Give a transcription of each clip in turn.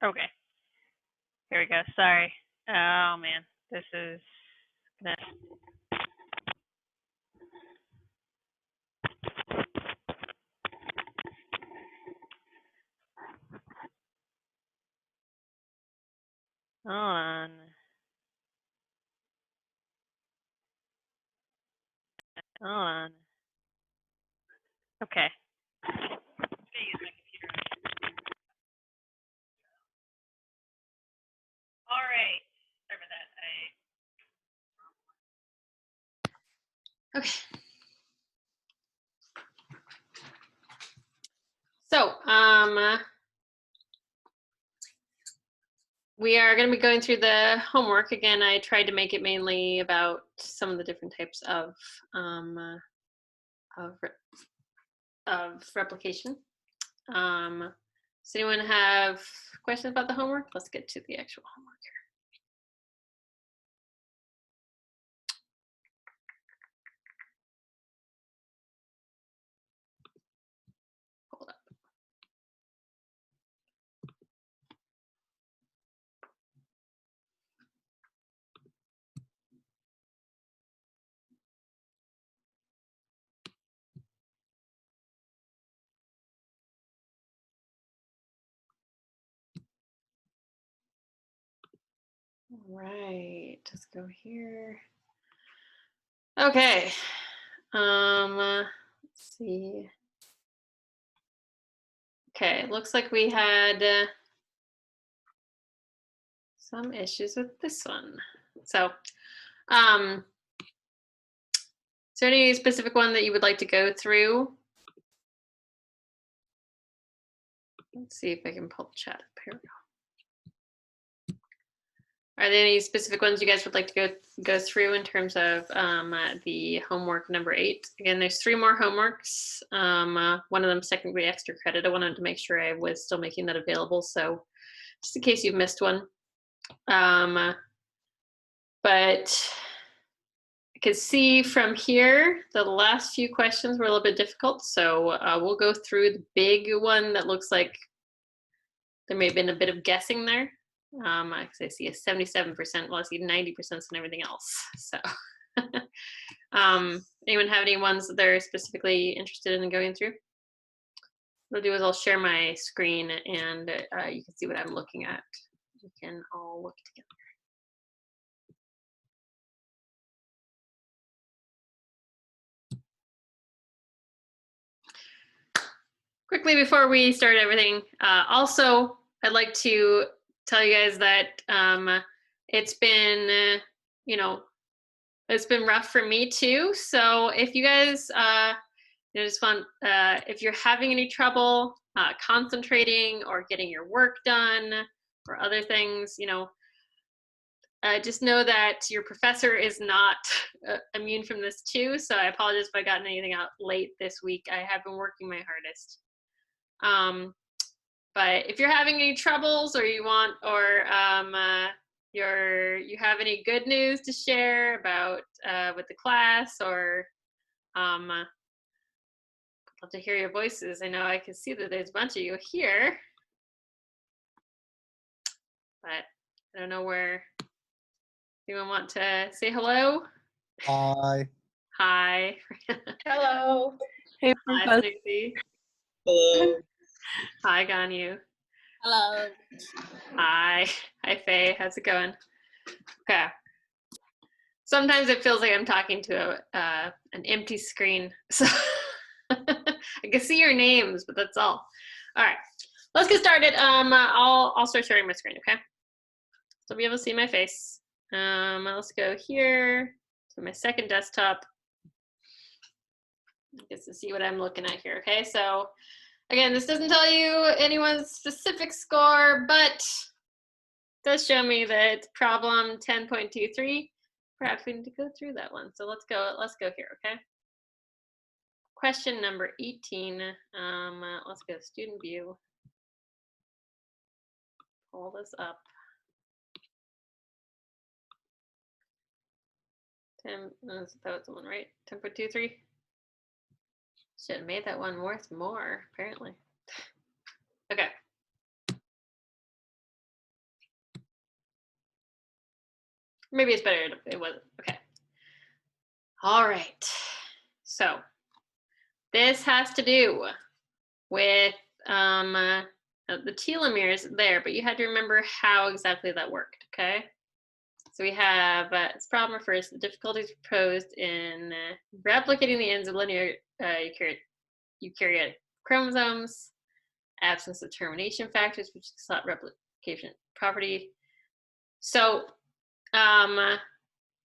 Okay. Here we go. Sorry. Oh man, this is gonna. Hold on. Hold on. Okay. All right. Sorry about that. Okay. So, we are going to be going through the homework. Again, I tried to make it mainly about some of the different types of replication. Does anyone have questions about the homework? Let's get to the actual homework here. Hold up. All right, let's go here. Okay. Let's see. Okay, looks like we had some issues with this one. So, is there any specific one that you would like to go through? Let's see if I can pull the chat up. Here we go. Are there any specific ones you guys would like to go through in terms of the homework number 8? Again, there's 3 more homeworks. One of them secondary extra credit. I wanted to make sure I was still making that available. So just in case you've missed one. But I can see from here the last few questions were a little bit difficult. So we'll go through the big one that looks like there may have been a bit of guessing there. I see a 77%, well, I see 90% and everything else. So anyone have any ones that they're specifically interested in going through? What I'll do is I'll share my screen and you can see what I'm looking at. We can all look together. Quickly before we start everything, also I'd like to tell you guys that it's been, it's been rough for me too. So if you guys just want, if you're having any trouble concentrating or getting your work done or other things, just know that your professor is not immune from this too. So I apologize if I gotten anything out late this week. I have been working my hardest. But if you're having any troubles or you want, or you have any good news to share about with the class, or I'd love to hear your voices. I know I can see that there's a bunch of you here, but I don't know where. Anyone want to say hello? Hi. Hi. Hello. Hey, Hi, Susie. Hello. Hi, Ganyu. Hello. Hi. Hi, Faye. How's it going? Okay. Sometimes it feels like I'm talking to an empty screen. So I can see your names, but that's all. All right, let's get started. I'll start sharing my screen, okay? So you'll be able to see my face. Let's go here to my second desktop. I guess to see what I'm looking at here, okay? So again, this doesn't tell you anyone's specific score, but it does show me that problem 10.23. Perhaps we need to go through that one. So let's go here, okay? Question number 18. Let's go student view. Pull this up. 10, that was the one, right? 10.23. Should have made that one worth more, apparently. Okay. Maybe it's better if it wasn't. Okay. All right. So this has to do with the telomeres there, but you had to remember how exactly that worked, okay? So we have, this problem refers to the difficulties proposed in replicating the ends of linear eukaryotic chromosomes, absence of termination factors, which is slot replication property. So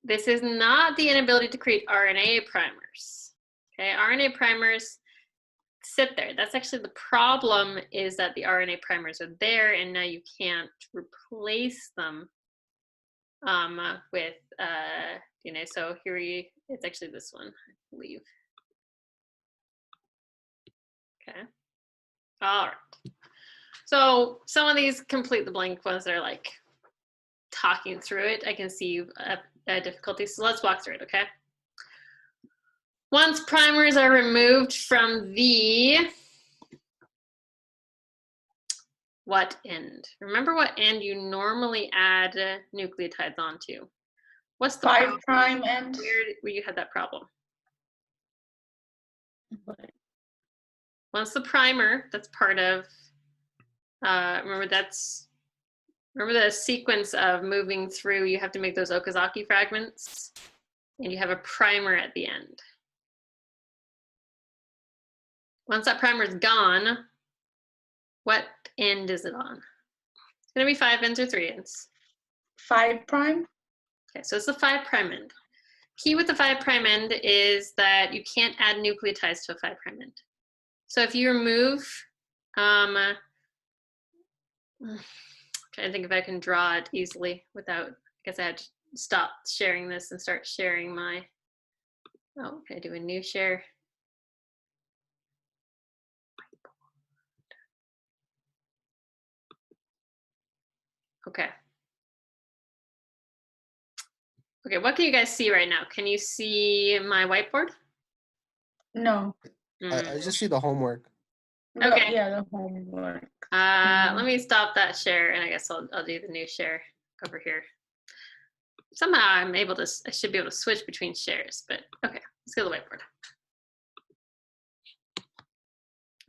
this is not the inability to create RNA primers. Okay, RNA primers sit there. That's actually the problem, is that the RNA primers are there and now you can't replace them with DNA. So here it's actually this one, I believe. Okay. All right. So some of these complete the blank ones that are like talking through it. I can see difficulties. So let's walk through it, okay? Once primers are removed from the what end? Remember what end you normally add nucleotides onto. What's the 5' end. Where you had that problem? Once the primer, that's part of, remember the sequence of moving through, you have to make those Okazaki fragments, and you have a primer at the end. Once that primer is gone, what end is it on? It's gonna be 5' ends or 3' ends. 5'. Okay, so it's the 5' end. Key with the 5' end is that you can't add nucleotides to a 5' end. So if you remove, trying to think if I can draw it easily without, I guess I had to stop sharing this and start sharing my, oh, can I do a new share? Okay. Okay, what can you guys see right now? Can you see my whiteboard? No. I just see the homework. Okay. Yeah, the homework. Let me stop that share, and I guess I'll do the new share over here. Somehow I'm able to, I should be able to switch between shares, but okay, let's go to the whiteboard.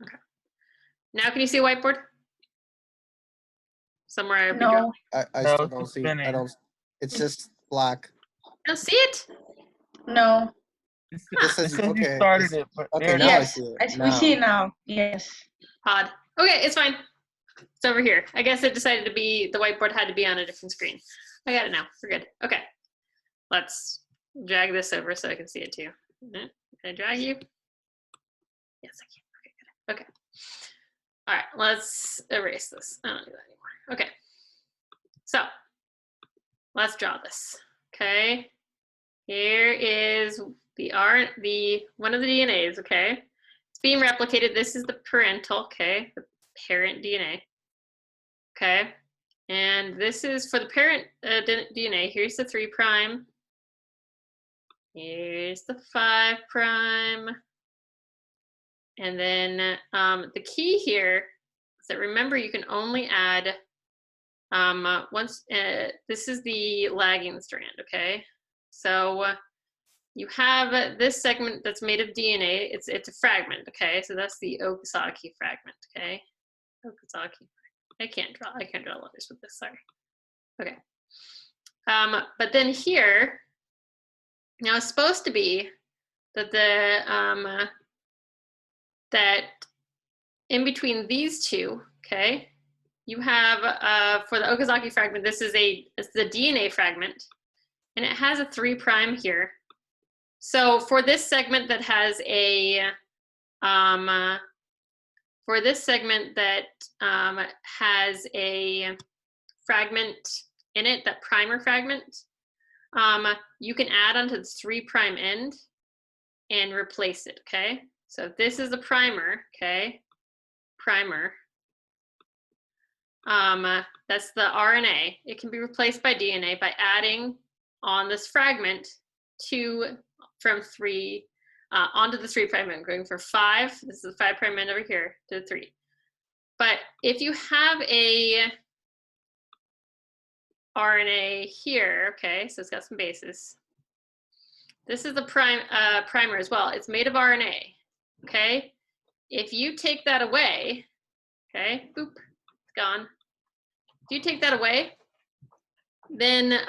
Okay. Now can you see a whiteboard? Somewhere I'd be drawing. No. I No, still it's don't see. spinning. I don't. It's just black. I don't see it? No. This This it is says you okay. started it, but Okay, there it now I is. see it. We Now. see it now. Yes. Odd. Okay, it's fine. It's over here. I guess it decided to be, the whiteboard had to be on a different screen. I got it now. We're good. Okay. Let's drag this over so I can see it too. Can I drag you? Yes, I can. Okay, good. Okay. All right, let's erase this. I don't do that anymore. Okay. So let's draw this. Okay. Here is the one of the DNAs, okay? It's being replicated. This is the parental, okay? The parent DNA. Okay. And this is for the parent DNA. Here's the 3'. Here's the 5'. And then the key here is that, remember, you can only add this is the lagging strand, okay? So you have this segment that's made of DNA. It's a fragment, okay? So that's the Okazaki fragment, okay? Okazaki. I can't draw letters with this, sorry. Okay. But then here, now it's supposed to be that that in between these two, okay, you have for the Okazaki fragment, it's the DNA fragment, and it has a 3' here. So for this segment that has a fragment in it, that primer fragment, you can add onto the 3' end and replace it, okay? So this is the primer, okay? Primer. That's the RNA. It can be replaced by DNA by adding on this fragment from 3 onto the 3' end, going from 5, this is the 5' end over here, to 3. But if you have RNA here. Okay, so it's got some bases. This is the primer as well. It's made of RNA. Okay, if you take that away, okay, boop, it's gone. If you take that away, then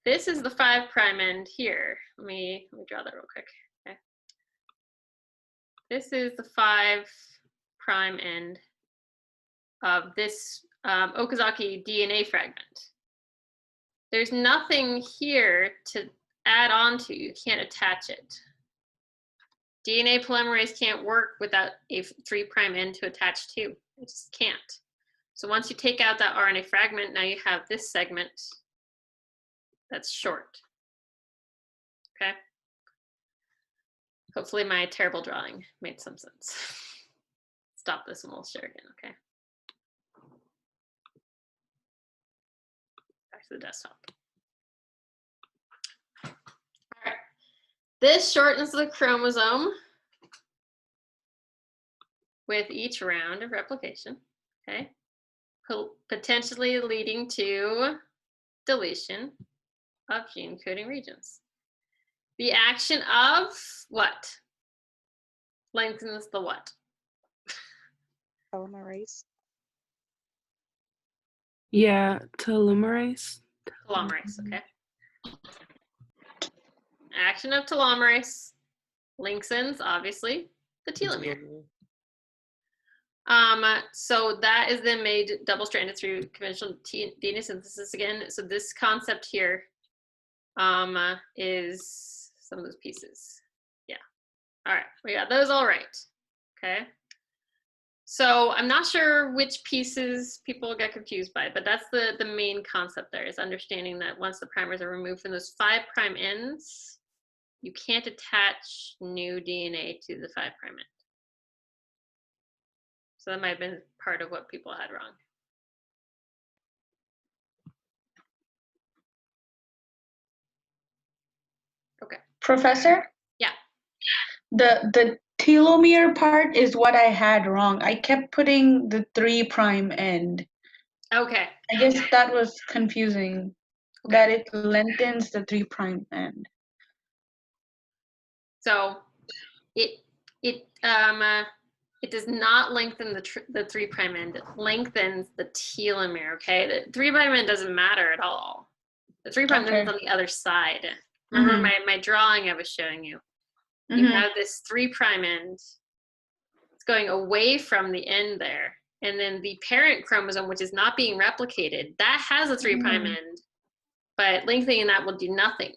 this is the 5' end here. Let me draw that real quick. Okay, this is the 5' end of this Okazaki DNA fragment. There's nothing here to add on to. You can't attach it. DNA polymerase can't work without a 3' end to attach to. It just can't. So once you take out that RNA fragment, now you have this segment that's short. Okay? Hopefully my terrible drawing made some sense. Stop this and we'll share again, okay? Back to the desktop. All right. This shortens the chromosome with each round of replication, okay? Potentially leading to deletion of gene coding regions. The action of what? Lengthens the what? Telomerase. Yeah, telomerase. Telomerase, okay. Action of telomerase lengthens, obviously, the telomere. So that is then made double-stranded through conventional DNA synthesis again. So this concept here is some of those pieces. Yeah. All right, we got those all right. Okay. So I'm not sure which pieces people get confused by, but that's the main concept there, is understanding that once the primers are removed from those 5' ends, you can't attach new DNA to the 5' end. So that might have been part of what people had wrong. Okay. Professor? Yeah. The telomere part is what I had wrong. I kept putting the 3' end. Okay. I guess that was confusing. Okay. That it lengthens the 3' end. So it does not lengthen the 3' end. It lengthens the telomere. Okay, the 3' end doesn't matter at all. The 3' end is on the other side. Remember my drawing I was showing you. You have this 3' end. It's going away from the end there, and then the parent chromosome, which is not being replicated, that has a 3' end, but lengthening that will do nothing.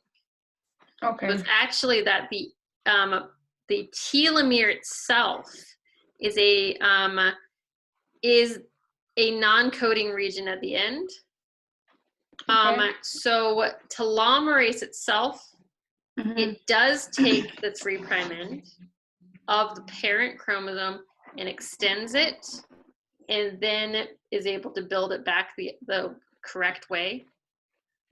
Okay. So it's actually that the telomere itself is a non-coding region at the end. Okay. So telomerase itself, it does take the 3' end of the parent chromosome and extends it, and then is able to build it back the correct way.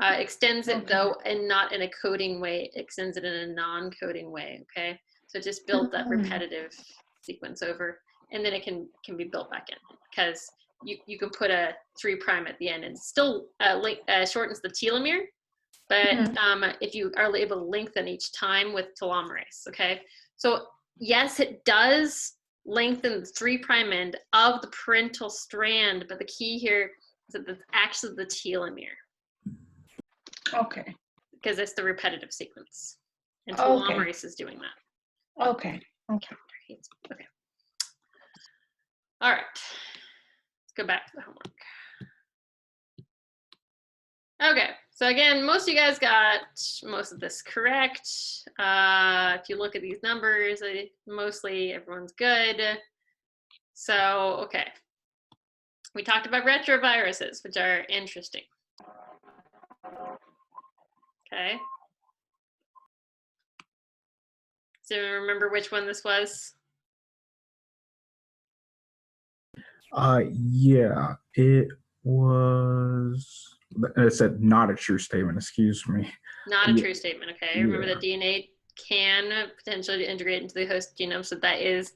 Extends it though, and not in a coding way, extends it in a non-coding way, okay? So just build that repetitive sequence over, and then it can be built back in, because you can put a 3' at the end and still shortens the telomere, but if you are able to lengthen each time with telomerase, okay? So yes, it does lengthen the 3' end of the parental strand, but the key here is that it's actually the telomere. Okay. Because it's the repetitive sequence. And Okay. telomerase is doing that. Okay. Okay. Okay. All right. Let's go back to the homework. Okay. So again, most of you guys got most of this correct. If you look at these numbers, mostly everyone's good. So, okay. We talked about retroviruses, which are interesting. Okay. So remember which one this was? Yeah, it was. It said not a true statement. Excuse me. Not a true statement. Okay. Remember that DNA can potentially integrate into the host genome, so that is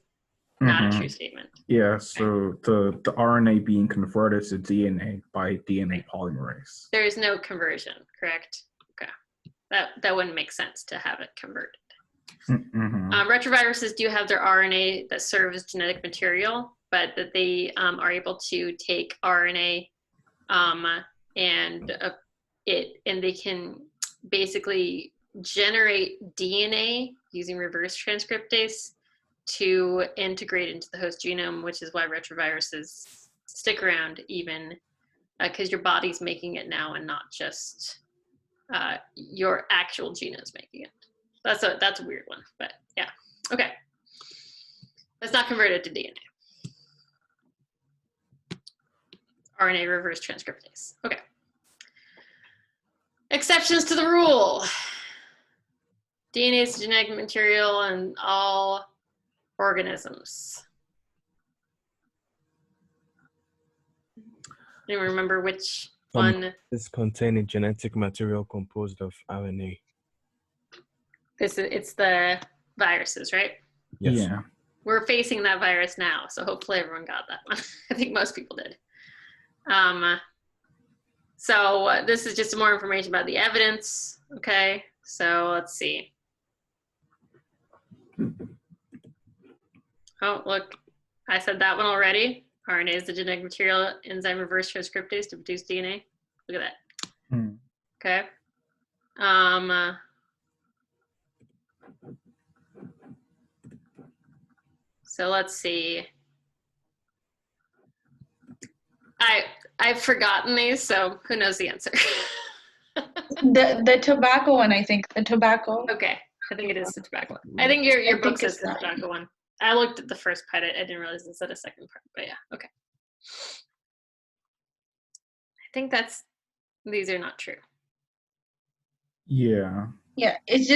not a Mhm. true statement. Yeah, so the RNA being converted to DNA by DNA polymerase. There is no conversion, correct? Okay. That wouldn't make sense to have it converted. Mm-hmm. Retroviruses do have their RNA that serves genetic material, but that they are able to take RNA and they can basically generate DNA using reverse transcriptase to integrate into the host genome, which is why retroviruses stick around even because your body's making it now and not just your actual genome's making it. That's a weird one, but yeah. Okay. That's not converted to DNA. RNA reverse transcriptase. Okay. Exceptions to the rule. DNA is genetic material in all organisms. Anyone remember which one? Is containing genetic material composed of RNA. It's the viruses, right? Yes. Yeah. We're facing that virus now, so hopefully everyone got that one. I think most people did. So this is just more information about the evidence. Okay, so let's see. Oh, look, I said that one already. RNA is the genetic material enzyme reverse transcriptase to produce DNA. Look at that. Hmm. Okay. So let's see. I've forgotten these, so who knows the answer? The tobacco one, I think. The tobacco. Okay, I think it is the tobacco. I think your I book think says it's the that. tobacco one. I looked at the first part. I didn't realize it said a second part, but yeah, okay. I think these are not true. Yeah. Yeah, it's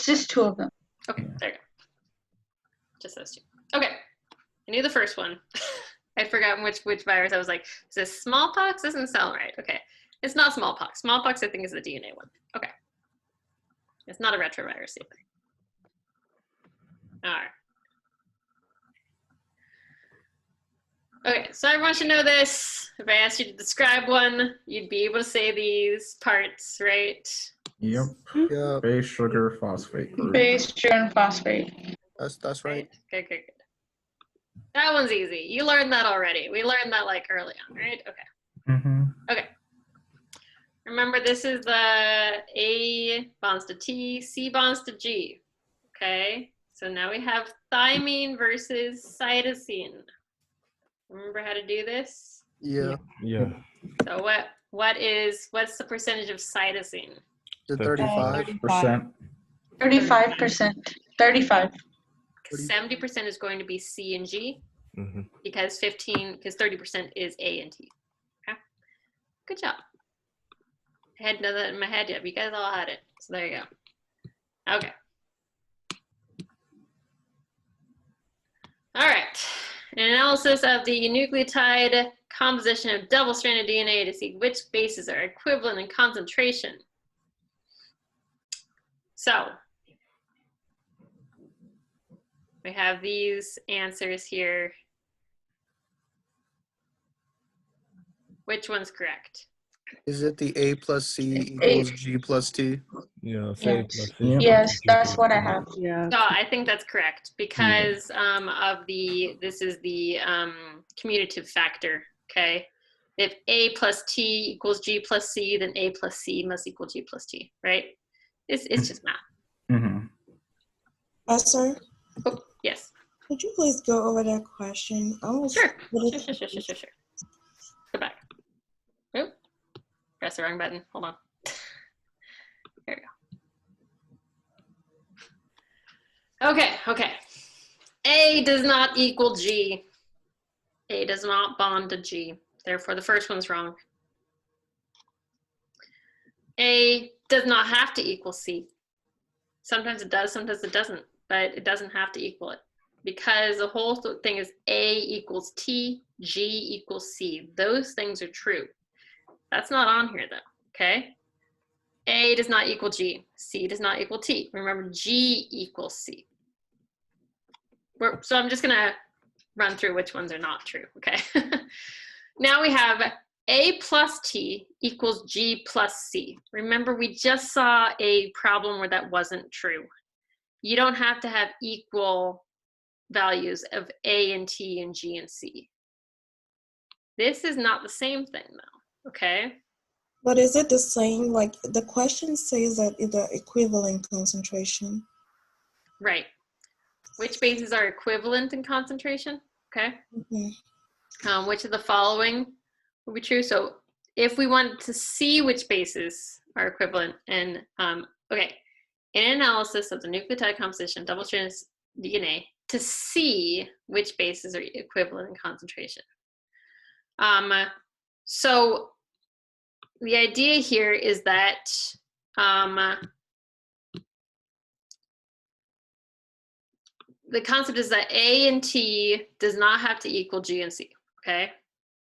just two of them. Okay, there you go. Just those two. Okay, I knew the first one. I'd forgotten which virus. I was like, is this smallpox? Doesn't sound right. Okay, it's not smallpox. Smallpox, I think, is the DNA one. Okay, it's not a retrovirus either. All right. Okay, so everyone should know this. If I asked you to describe one, you'd be able to say these parts, right? Yep. Yeah, Base, sugar, phosphate group. Base, sugar, and phosphate. that's right. Good, good, good. That one's easy. You learned that already. We learned that like early on, right? Okay. Mm-hmm. Okay. Remember, this is the A bonds to T, C bonds to G. Okay. So now we have thymine versus cytosine. Remember how to do this? Yeah, Yeah. So what's the percentage of cytosine? the 35. 35. 35%. 35. 70% is going to be C and G Mm-hmm. because 30% is A and T. Okay. Good job. I hadn't done that in my head yet. But you guys all had it. So there you go. Okay. All right. An analysis of the nucleotide composition of double-stranded DNA to see which bases are equivalent in concentration. So we have these answers here. Which one's correct? Is it the A plus C equals G plus T? Yeah, say Yes. plus C. Yes, that's what I have. Yeah. So I think that's correct because this is the commutative factor, okay? If A plus T equals G plus C, then A plus C must equal G plus T, right? It's just math. Mm-hmm. Sir, Oh, yes. could you please go over that question? I was Sure. really Sure. Go back. Oop. Press the wrong button. Hold on. There we go. Okay. A does not equal G. A does not bond to G. Therefore, the first one's wrong. A does not have to equal C. Sometimes it does, sometimes it doesn't, but it doesn't have to equal it because the whole thing is A equals T, G equals C. Those things are true. That's not on here though, okay? A does not equal G. C does not equal T. Remember, G equals C. So I'm just gonna run through which ones are not true, okay? Now we have A plus T equals G plus C. Remember, we just saw a problem where that wasn't true. You don't have to have equal values of A and T and G and C. This is not the same thing though, okay? But is it the same? Like the question says that it's the equivalent concentration. Right. Which bases are equivalent in concentration, okay? Mm-hmm. Which of the following will be true? So if we wanted to see which bases are equivalent, and okay, in an analysis of the nucleotide composition of double-stranded DNA, to see which bases are equivalent in concentration. So the idea here is that the concept is that A and T does not have to equal G and C, okay?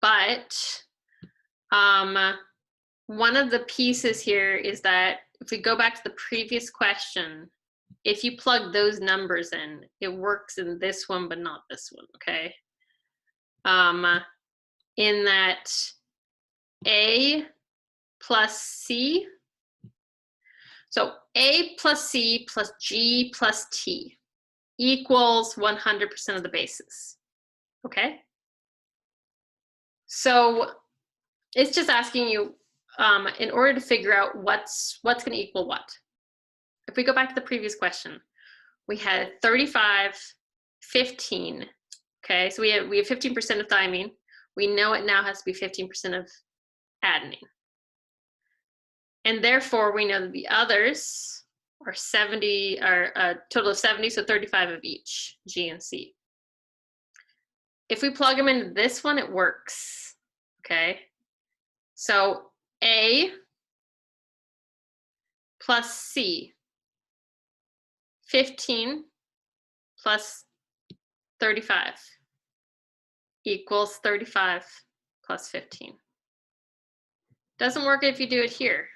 But one of the pieces here is that if we go back to the previous question, if you plug those numbers in, it works in this one, but not this one, okay? In that A plus C, so A plus C plus G plus T equals 100% of the bases, okay? So it's just asking you, in order to figure out what's going to equal what. If we go back to the previous question, we had 35, 15, okay? So we have 15% of thymine. We know it now has to be 15% of adenine. And therefore, we know that the others are 70, are a total of 70, so 35 of each, G and C. If we plug them into this one, it works, okay? So A plus C, 15 plus 35 equals 35 plus 15. Doesn't work if you do it here.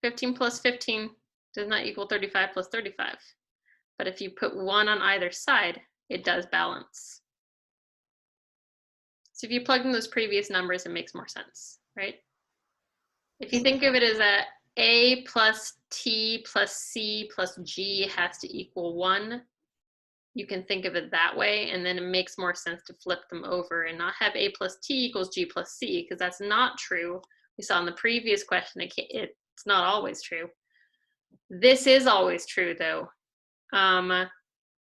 15 plus 15 does not equal 35 plus 35. But if you put 1 on either side, it does balance. So if you plug in those previous numbers, it makes more sense, right? If you think of it as A plus T plus C plus G has to equal 1, you can think of it that way, and then it makes more sense to flip them over and not have A plus T equals G plus C, because that's not true. We saw in the previous question, it's not always true. This is always true, though.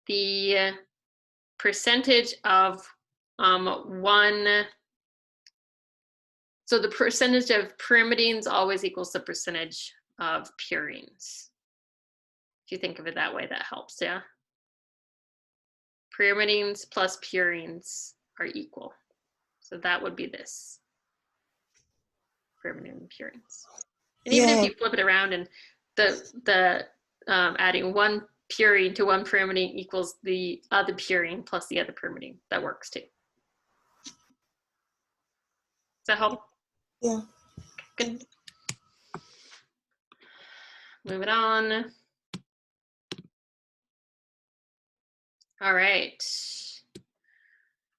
The percentage of so the percentage of pyrimidines always equals the percentage of purines. If you think of it that way, that helps, yeah? Pyrimidines plus purines are equal. So that would be this. Pyrimidine and purines. And even if you flip it around and the adding one purine to one pyrimidine equals the other purine plus the other pyrimidine, that works too. Does that help? Yeah. Good. Moving on. All right.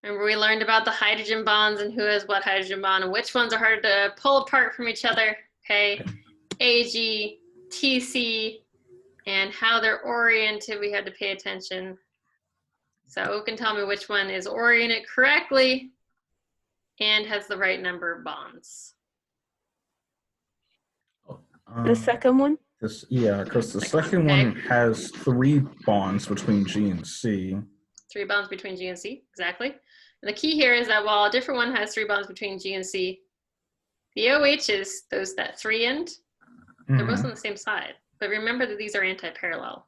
Remember we learned about the hydrogen bonds and who has what hydrogen bond and which ones are hard to pull apart from each other, okay? AG, TC, and how they're oriented, we had to pay attention. So who can tell me which one is oriented correctly and has the right number of bonds? The second one? Yeah, because the second one has 3 bonds between G and C. 3 bonds between G and C, exactly. And the key here is that while a different one has 3 bonds between G and C, the OHs, that 3 end, they're both on the same side. But remember that these are anti-parallel,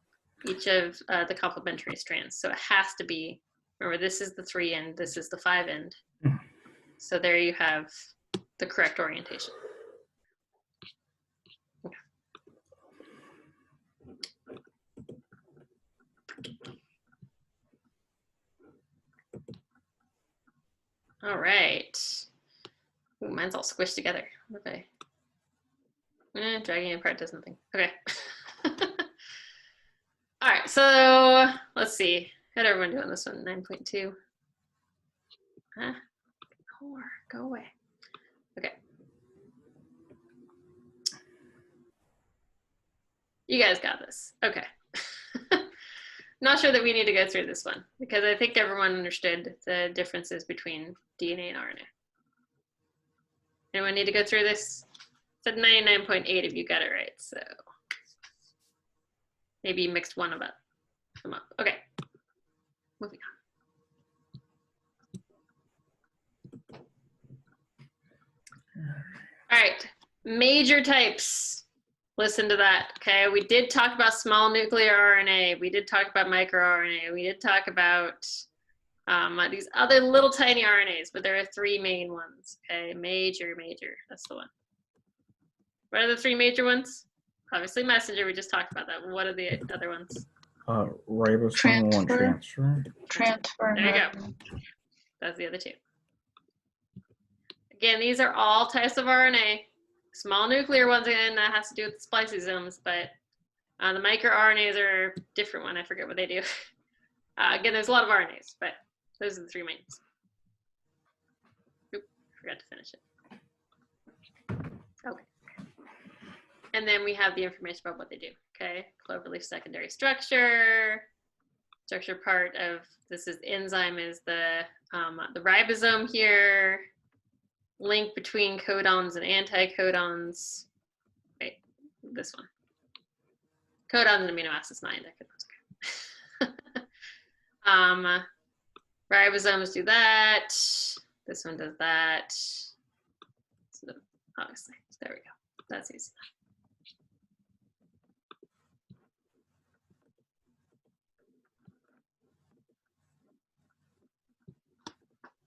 each of the complementary strands. So it has to be, remember this is the 3 end, this is the 5 end. So there you have the correct orientation. Okay. All right. Ooh, mine's all squished together. Okay. Dragging it apart does nothing. Okay. All right, so let's see. How'd everyone do on this one? 9.2. Huh? Go away. Okay. You guys got this. Okay. Not sure that we need to go through this one because I think everyone understood the differences between DNA and RNA. Anyone need to go through this? Said 99.8 of you got it right, so maybe you mixed one of them up. Okay, moving on. All right, major types. Listen to that, okay? We did talk about small nuclear RNA. We did talk about microRNA. We did talk about these other little tiny RNAs, but there are three main ones, okay? Major, that's the one. What are the three major ones? Obviously messenger, we just talked about that. What are the other ones? Ribosomal transfer. There you go. That's the other two. Again, these are all types of RNA. Small nuclear ones, again, that has to do with the spliceosomes, but the microRNAs are a different one. I forget what they do. Again, there's a lot of RNAs, but those are the three main ones. Oop, forgot to finish it. Okay. And then we have the information about what they do, okay? Cloverleaf secondary structure part of this is enzyme is the ribosome here. Link between codons and anticodons. Wait, this one. Codons and amino acids, not anticodons. Ribosomes do that. This one does that. So obviously, there we go. That's easy.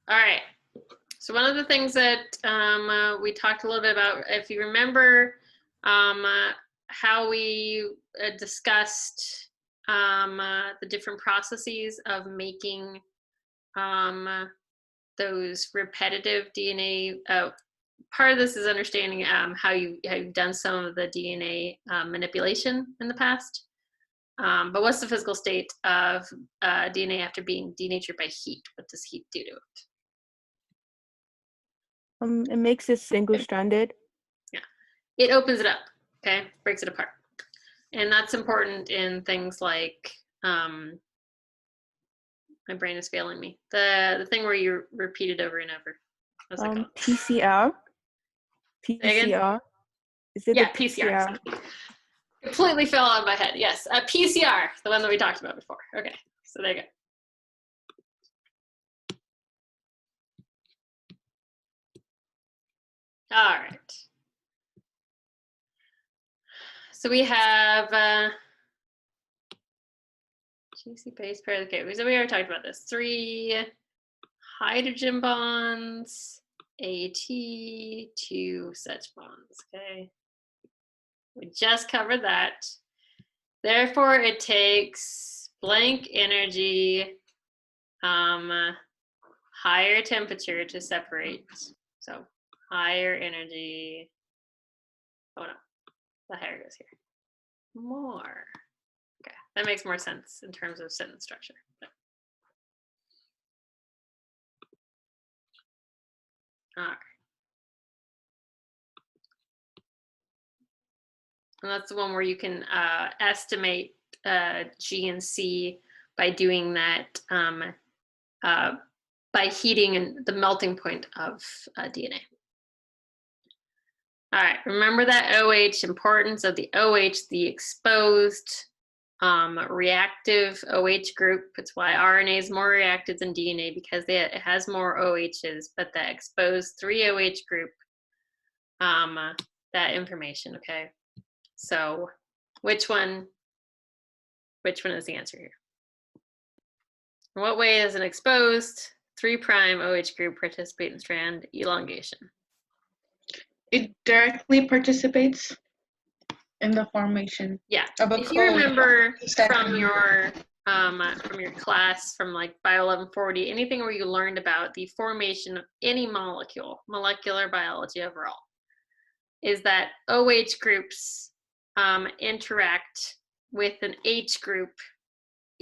All right. So one of the things that we talked a little bit about, if you remember how we discussed the different processes of making those repetitive DNA, part of this is understanding how you've done some of the DNA manipulation in the past. But what's the physical state of DNA after being denatured by heat? What does heat do to it? It makes it single-stranded. Yeah, it opens it up, okay? Breaks it apart. And that's important in things like, my brain is failing me. The thing where you repeat it over and over. What's it called? PCR. PCR. Is it yeah, the PCR. Completely fell out of my head. Yes, PCR, the one that we talked about before. Okay, so there you go. All right. So we have GC base pair. Okay, so we already talked about this. 3 hydrogen bonds, AT, 2 such bonds. Okay, we just covered that. Therefore, it takes blank energy, higher temperature to separate. So higher energy. Oh no, the higher goes here. More. Okay, that makes more sense in terms of sentence structure. All right. And that's the one where you can estimate G and C by doing that by heating the melting point of DNA. All right, remember that OH, importance of the OH, the exposed reactive OH group. It's why RNA is more reactive than DNA because it has more OHs, but that exposed 3 OH group, that information, okay? So which one is the answer here? In what way does an exposed 3' OH group participate in strand elongation? It directly participates in the formation. Yeah, of a if you remember second. from your class, from like Bio 1140, anything where you learned about the formation of any molecule, molecular biology overall, is that OH groups interact with an H group,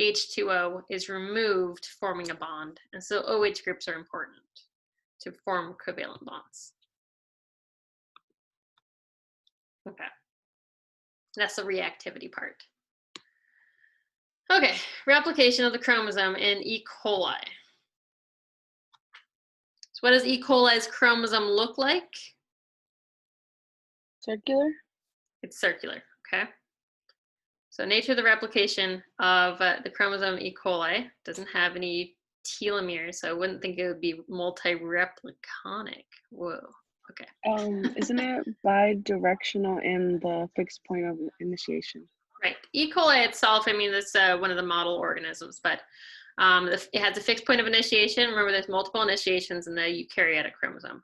H2O is removed, forming a bond. And so OH groups are important. to form covalent bonds. Okay, that's the reactivity part. Okay, replication of the chromosome in E. coli. So what does E. coli's chromosome look like? Circular? It's circular, okay? So nature of the replication of the chromosome E. coli doesn't have any telomeres, so I wouldn't think it would be multi-repliconic. Whoa, okay. Isn't it bidirectional in the fixed point of initiation? Right. E. coli itself, I mean, that's one of the model organisms, but it has a fixed point of initiation. Remember, there's multiple initiations in the eukaryotic chromosome,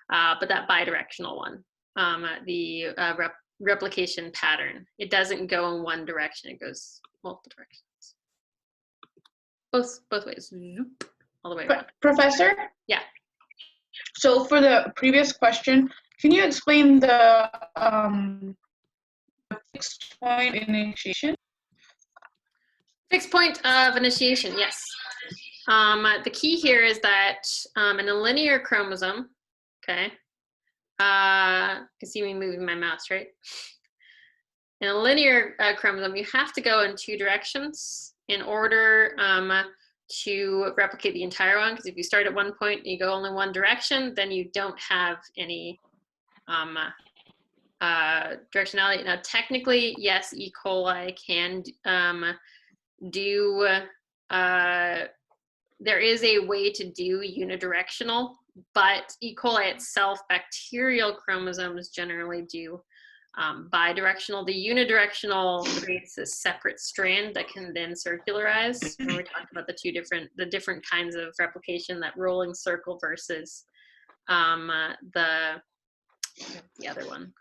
but that bidirectional one, the replication pattern, it doesn't go in one direction. It goes multiple directions. Both ways. Zoop, all the way around. Professor? Yeah. So for the previous question, can you explain the fixed point initiation? Fixed point of initiation, yes. The key here is that in a linear chromosome, okay, you can see me moving my mouse, right? In a linear chromosome, you have to go in two directions in order to replicate the entire one, because if you start at one point and you go only one direction, then you don't have any directionality. Now, technically, yes, E. coli can do, there is a way to do unidirectional, but E. coli itself, bacterial chromosomes generally do bidirectional. The unidirectional creates a separate strand that can then circularize. When we talked about the different kinds of replication, that rolling circle versus the other one.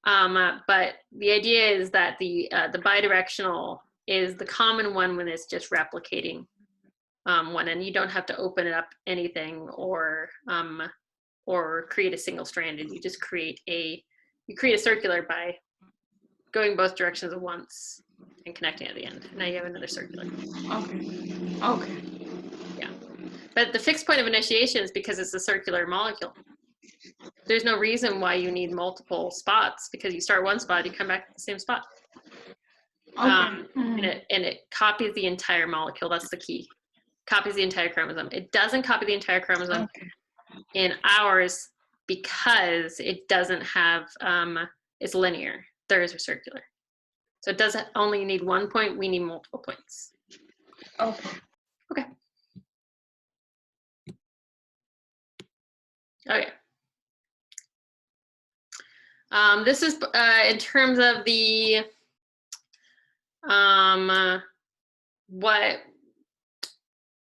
But the idea is that the bidirectional is the common one when it's just replicating one, and you don't have to open it up anything or create a single strand, and you just create a circular by going both directions at once and connecting at the end. Now you have another circular. Okay. Yeah, but the fixed point of initiation is because it's a circular molecule. There's no reason why you need multiple spots, because you start one spot, you come back to the same spot. Okay. And it copies the entire molecule. That's the key. Copies the entire chromosome. It doesn't copy the entire chromosome in ours because it doesn't have, it's linear. Theirs are circular. So it doesn't only need one point, we need multiple points. Okay. This is in terms of the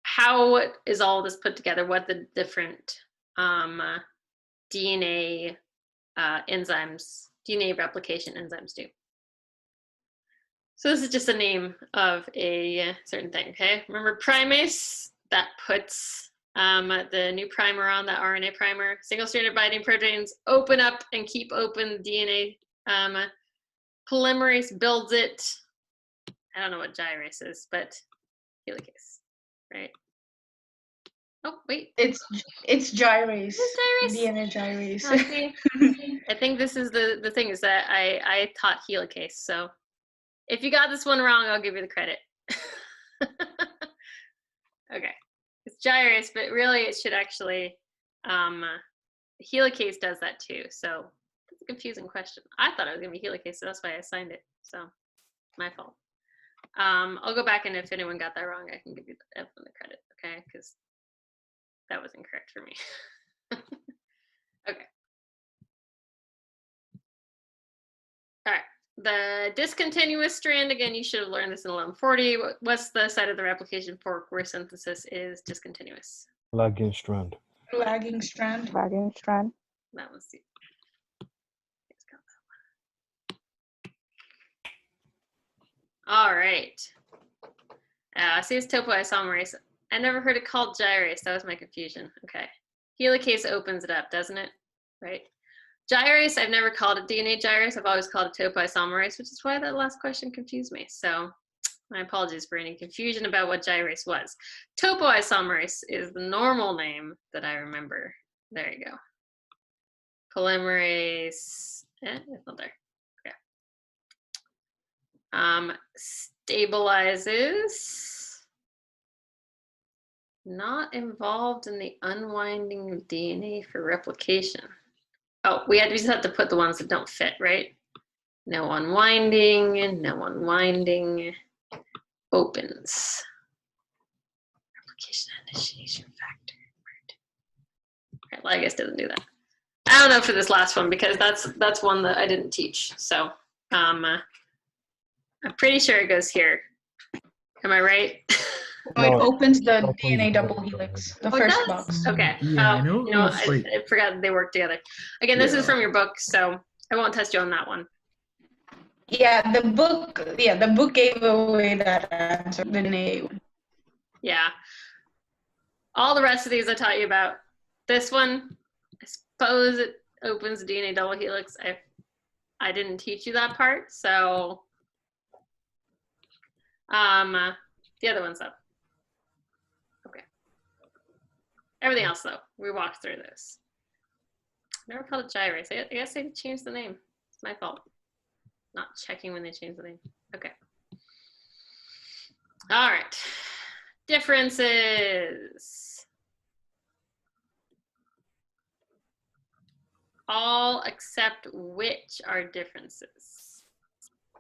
how is all this put together, what the different DNA enzymes, DNA replication enzymes do. So this is just a name of a certain thing, okay? Remember primase, that puts the new primer on, that RNA primer. Single-stranded binding proteins open up and keep open DNA. Polymerase builds it. I don't know what gyrase is, but helicase, right? Oh, wait. It's gyrase. It's gyrase? DNA gyrase. Oh, see? I think this is the thing, is that I taught helicase, so if you got this one wrong, I'll give you the credit. Okay, it's gyrase, but really it should actually, helicase does that too, so it's a confusing question. I thought it was gonna be helicase, so that's why I assigned it, so my fault. I'll go back, and if anyone got that wrong, I can give you the credit, okay, because that was incorrect for me. Okay. All right. The discontinuous strand, again, you should have learned this in 1140. What's the side of the replication fork where synthesis is discontinuous? Lagging strand. Lagging strand. Lagging strand. That was the. All right. See, it's topoisomerase. I never heard it called gyrase. That was my confusion. Okay. Helicase opens it up, doesn't it? Right. Gyrase, I've never called it DNA gyrase. I've always called it topoisomerase, which is why that last question confused me. So my apologies for any confusion about what gyrase was. Topoisomerase is the normal name that I remember There you go. Polymerase, it's not there. Okay. Stabilizes. Not involved in the unwinding of DNA for replication. Oh, we just have to put the ones that don't fit, right? No unwinding, no unwinding. Opens. Replication initiation factor. Right, well, I guess it doesn't do that. I don't know for this last one because that's one that I didn't teach. So I'm pretty sure it goes here. Am I right? Oh, it No, opens the opens DNA the double double helix, helix. the Oh, it first does? box. Okay. Yeah, I know. You know, Almost like I forgot that they work together. Again, this is Yeah. from your book, so I won't test you on that one. Yeah, the book gave away that answer, the DNA one. Yeah. All the rest of these I taught you about. This one, I suppose it opens the DNA double helix. I didn't teach you that part, so the other one's up. Okay. Everything else though, we walked through this. Never called it gyrase. I guess they changed the name. It's my fault. Not checking when they changed the name. Okay. All right. Differences. All except which are differences.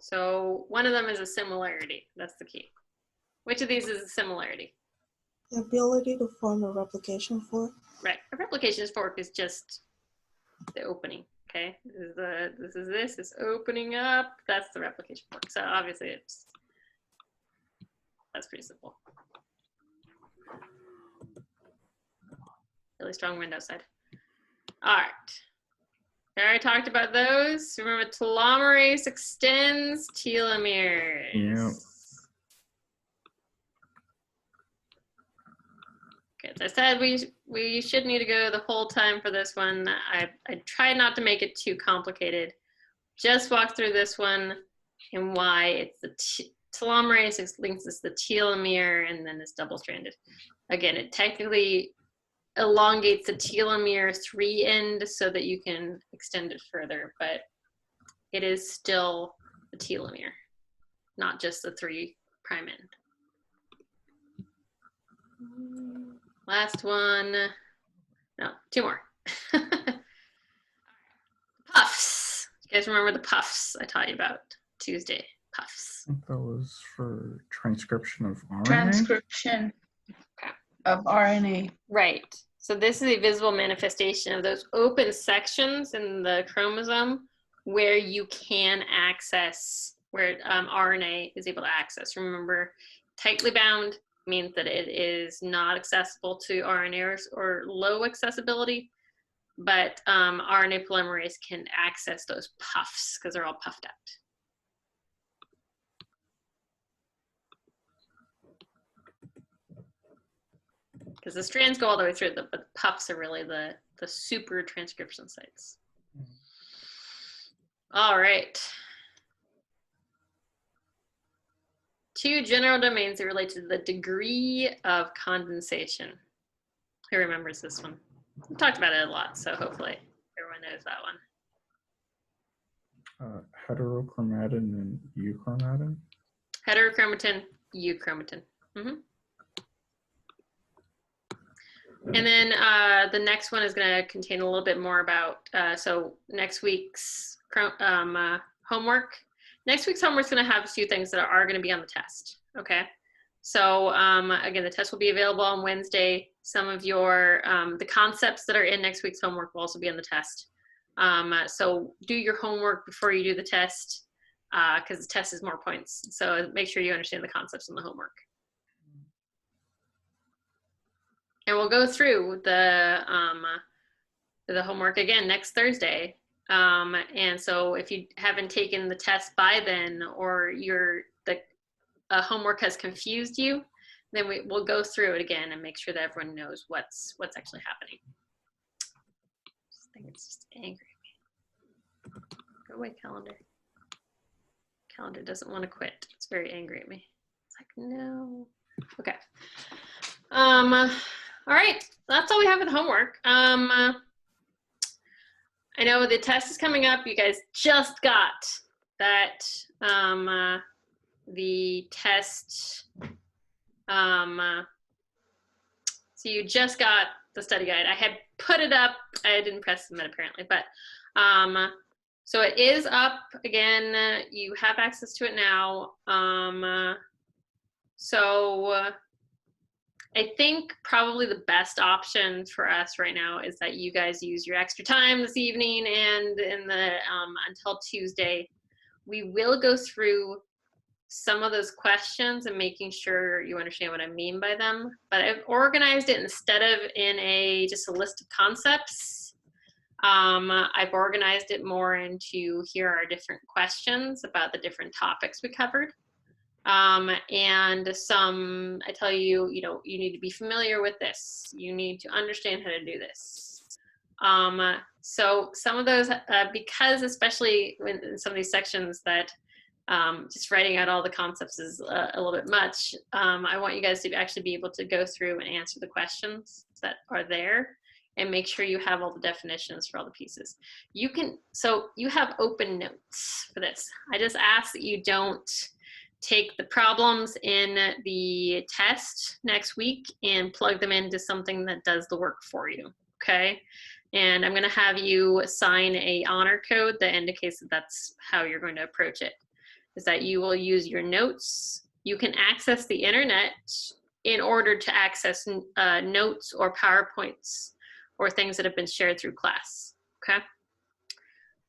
So one of them is a similarity. That's the key. Which of these is a similarity? The ability to form a replication fork. Right. A replication fork is just the opening. Okay. This is opening up. That's the replication fork. So obviously that's pretty simple. Really strong wind outside. All right. I already talked about those. Remember, telomerase extends telomeres. Yeah. Okay, as I said, we should need to go the whole time for this one. I tried not to make it too complicated. Just walk through this one and why it's the telomerase links is the telomere and then it's double-stranded. Again, it technically elongates the telomere 3 end so that you can extend it further, but it is still the telomere, not just the 3' end. Last one. No, 2 more. Puffs. You guys remember the puffs I taught you about Tuesday? Puffs. I think that was for transcription of RNA. Transcription of RNA. Right. So this is a visible manifestation of those open sections in the chromosome where you can access, where RNA is able to access. Remember, tightly bound means that it is not accessible to RNA or low accessibility, but RNA polymerase can access those puffs because they're all puffed out. Because the strands go all the way through, but the puffs are really the super transcription sites. All right. 2 general domains that relate to the degree of condensation. Who remembers this one? We talked about it a lot, so hopefully everyone knows that one. Heterochromatin and euchromatin. Heterochromatin, euchromatin. Mm-hmm. And then the next one is going to contain a little bit more about, so next week's homework. Next week's homework is going to have a few things that are going to be on the test, okay? So again, the test will be available on Wednesday. Some of your, the concepts that are in next week's homework will also be on the test. So do your homework before you do the test, because the test is more points. So make sure you understand the concepts in the homework. And we'll go through the homework again next Thursday. And so if you haven't taken the test by then, or the homework has confused you, then we'll go through it again and make sure that everyone knows what's actually happening. I think it's just angry at me. Go away, calendar. Calendar doesn't want to quit. It's very angry at me. It's like, no. Okay. All right. that's all we have with homework. I know the test is coming up. You guys just got that, the test. So you just got the study guide. I had put it up. I didn't press submit apparently, but so it is up again. You have access to it now. So I think probably the best option for us right now is that you guys use your extra time this evening and in the until Tuesday. We will go through some of those questions and making sure you understand what I mean by them. But I've organized it instead of in just a list of concepts. I've organized it more into here are different questions about the different topics we covered. And some, I tell you, you know, you need to be familiar with this. You need to understand how to do this. So some of those, because especially in some of these sections that just writing out all the concepts is a little bit much, I want you guys to actually be able to go through and answer the questions that are there and make sure you have all the definitions for all the pieces. You can, so you have open notes for this. I just ask that you don't take the problems in the test next week and plug them into something that does the work for you, okay? And I'm gonna have you sign a honor code that indicates that that's how you're going to approach it, is that you will use your notes. You can access the internet in order to access notes or PowerPoints or things that have been shared through class, okay?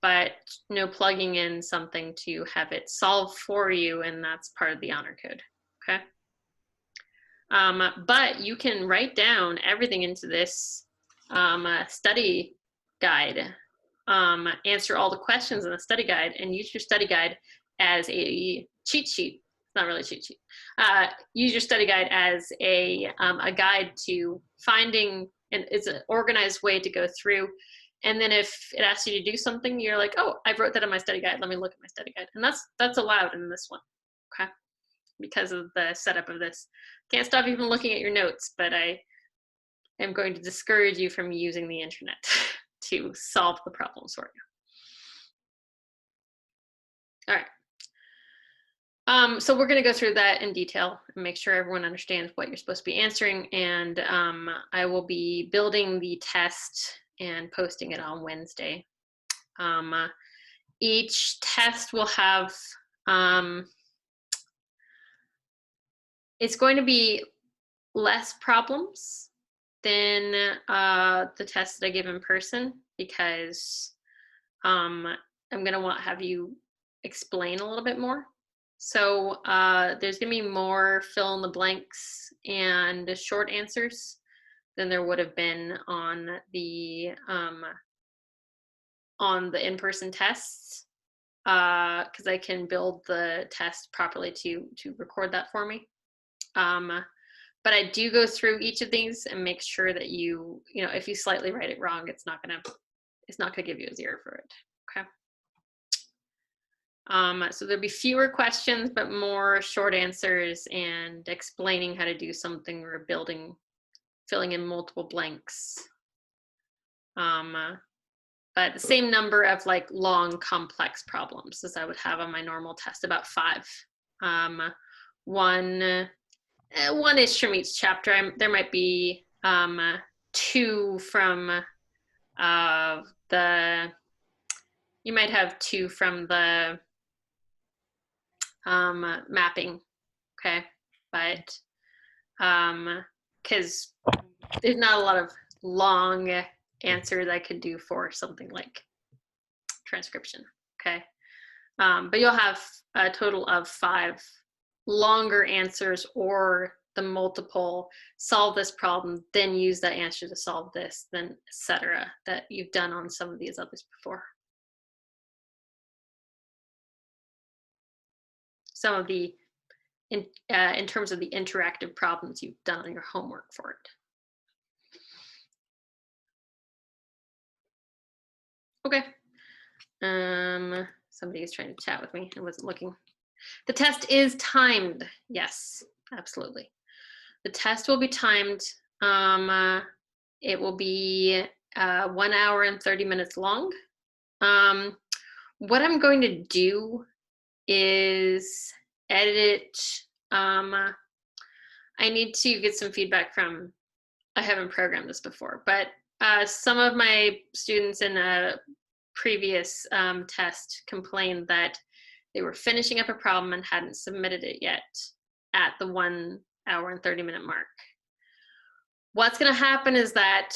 But no plugging in something to have it solve for you, and that's part of the honor code, okay? But you can write down everything into this study guide, answer all the questions in the study guide, and use your study guide as a cheat sheet. It's not really a cheat sheet. Use your study guide as a guide to finding, and it's an organized way to go through. And then if it asks you to do something, you're like, oh, I wrote that in my study guide. Let me look at my study guide. And that's allowed in this one, okay? Because of the setup of this. Can't stop you from looking at your notes, but I am going to discourage you from using the internet to solve the problems for you. All right. So we're going to go through that in detail and make sure everyone understands what you're supposed to be answering. And I will be building the test and posting it on Wednesday. Each test will have, it's going to be less problems than the test that I give in person, because I'm going to have you explain a little bit more. So there's going to be more fill in the blanks and short answers than there would have been on the in-person tests, because I can build the test properly to record that for me. But I do go through each of these and make sure that you know, if you slightly write it wrong, it's not gonna give you a 0 for it. Okay. So there'll be fewer questions, but more short answers and explaining how to do something or filling in multiple blanks. But the same number of like long, complex problems as I would have on my normal test, about 5. One-ish from each chapter. There might be 2 from you might have 2 from the mapping, okay? But because there's not a lot of long answers I could do for something like transcription, okay? But you'll have a total of 5 longer answers, or the multiple solve this problem, then use that answer to solve this, then etc. that you've done on some of these others before. Some of the, in terms of the interactive problems you've done on your homework for it. Okay. Somebody is trying to chat with me. I wasn't looking. The test is timed. Yes, absolutely. The test will be timed. It will be 1 hour and 30 minutes long. What I'm going to do is edit it. I need to get some feedback from, I haven't programmed this before, but some of my students in a previous test complained that they were finishing up a problem and hadn't submitted it yet at the 1 hour and 30 minute mark. What's going to happen is that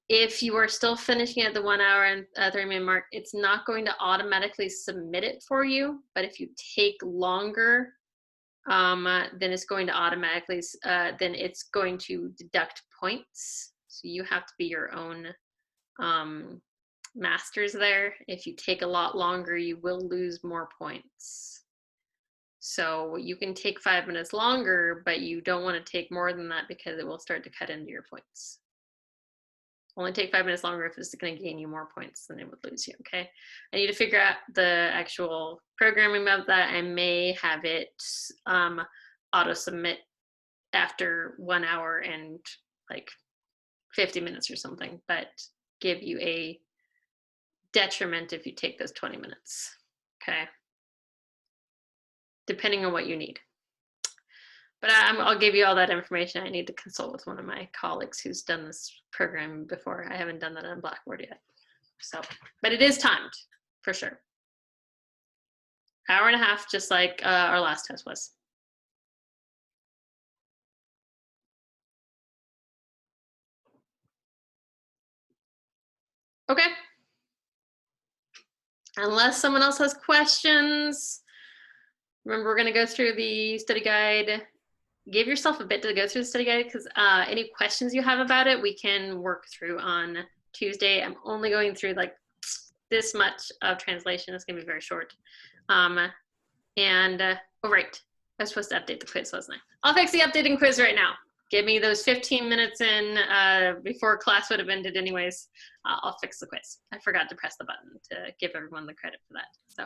if you are still finishing at the 1 hour and 30 minute mark, it's not going to automatically submit it for you. But if you take longer, then it's going to automatically, then it's going to deduct points. So you have to be your own masters there. If you take a lot longer, you will lose more points. So you can take 5 minutes longer, but you don't want to take more than that because it will start to cut into your points. Only take 5 minutes longer if it's going to gain you more points than it would lose you, okay? I need to figure out the actual programming of that. I may have it auto-submit after 1 hour and like 50 minutes or something, but give you a detriment if you take those 20 minutes, okay? Depending on what you need. But I'll give you all that information. I need to consult with one of my colleagues who's done this program before. I haven't done that on Blackboard yet. So, but it is timed for sure. Hour and a half, just like our last test was. Okay. Unless someone else has questions, remember we're going to go through the study guide. Give yourself a bit to go through the study guide because any questions you have about it, we can work through on Tuesday. I'm only going through like this much of translation. It's going to be very short. Oh, right. I was supposed to update the quiz, wasn't I? I'll fix the updating quiz right now. Give me those 15 minutes in before class would have ended anyways. I'll fix the quiz. I forgot to press the button to give everyone the credit for that. So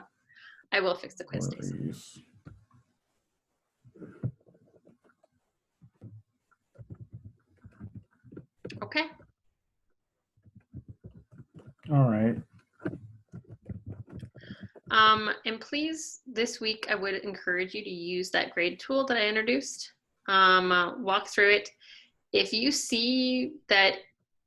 I will fix the quiz, Daisy. Okay. All right. And please, this week, I would encourage you to use that grade tool that I introduced. Walk through it. If you see that,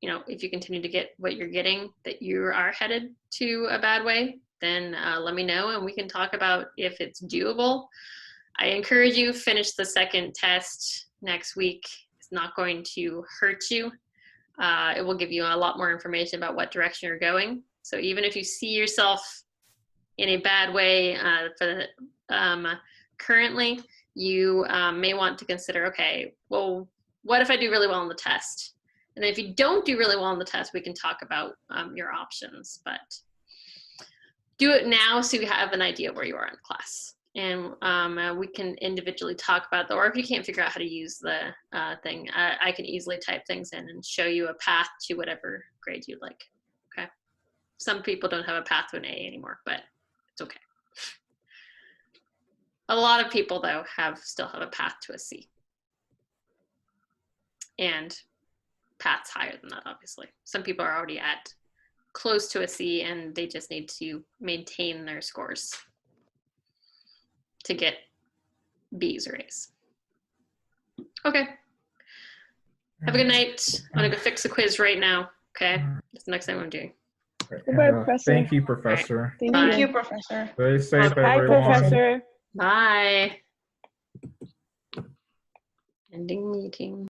you know, if you continue to get what you're getting, that you are headed to a bad way, then let me know and we can talk about if it's doable. I encourage you, finish the second test next week. It's not going to hurt you. It will give you a lot more information about what direction you're going. So even if you see yourself in a bad way currently, you may want to consider, okay, well, what if I do really well on the test? And then if you don't do really well on the test, we can talk about your options, but do it now so you have an idea where you are in class. And we can individually talk about that, or if you can't figure out how to use the thing, I can easily type things in and show you a path to whatever grade you'd like, okay? Some people don't have a path to an A anymore, but it's okay. A lot of people, though, still have a path to a C. And paths higher than that, obviously. Some people are already at close to a C, and they just need to maintain their scores to get B's or A's. Okay. Have a good night. I'm gonna go fix the quiz right now. Okay, that's the next thing I'm doing. Goodbye, Professor. Thank you, Professor. Thank you, Professor. Stay safe, Hi, everyone. Professor. Bye. Ending meeting.